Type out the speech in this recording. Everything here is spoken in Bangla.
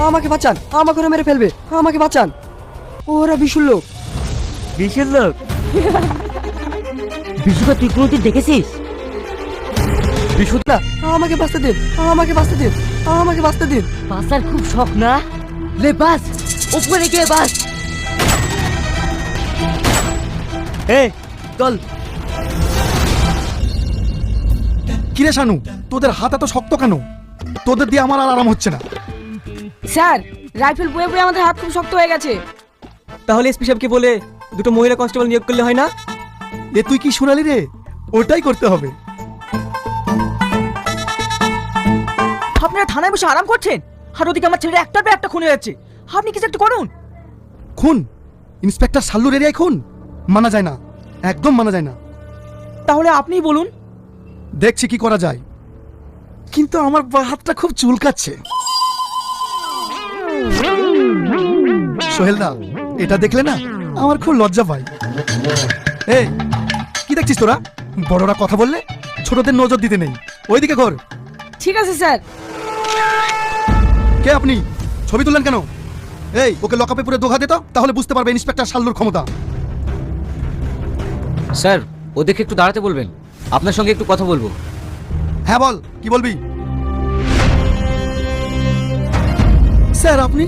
আমাকে বাঁচান, আমাকে ওরা মেরে ফেলবে, আমাকে বাঁচান। ওরা বিশুর লোক। বিশুর লোক? বিশুকে তুই কোনোদিন দেখেছিস? বিশুদা, আমাকে বাঁচতে দিন, আমাকে বাঁচতে দিন, আমাকে বাঁচতে দিন। বাঁচার খুব শখ না? লে বাস, উপরে গিয়ে বাস। চল। কিরে শানু, তোদের হাত এত শক্ত কেন? তোদের দিয়ে আমার আর আরাম হচ্ছে না। স্যার, রাইফেল বয়ে বয়ে আমাদের হাত খুব শক্ত হয়ে গেছে। তাহলে এসপি সাহেবকে বলে দুটো মহিলা কনস্টেবল নিয়োগ করলে হয় না? এ তুই কি শোনালি রে? ওটাই করতে হবে। আপনারা থানায় বসে আরাম করছেন, আর ওদিকে আমার ছেলের একটার পর একটা খুন হয়ে যাচ্ছে। আপনি কিছু একটু করুন। খুন? ইন্সপেক্টর সাল্লুর এরিয়ায় খুন? মানা যায় না, একদম মানা যায় না। তাহলে আপনিই বলুন। দেখছি কি করা যায়, কিন্তু আমার বাঁ হাতটা খুব চুলকাচ্ছে। সোহেলদা, এটা দেখলে না আমার খুব লজ্জা পায়। এই, কি দেখছিস তোরা? বড়রা কথা বললে ছোটদের নজর দিতে নেই। ওইদিকে ঘর। ঠিক আছে স্যার। কে আপনি? ছবি তুললেন কেন? এই, ওকে লকআপে পুরো দোঘা দে তো, তাহলে বুঝতে পারবে ইন্সপেক্টর সাল্লুর ক্ষমতা। স্যার, ওদেরকে একটু দাঁড়াতে বলবেন, আপনার সঙ্গে একটু কথা বলবো। হ্যাঁ বল, কি বলবি? স্যার আপনি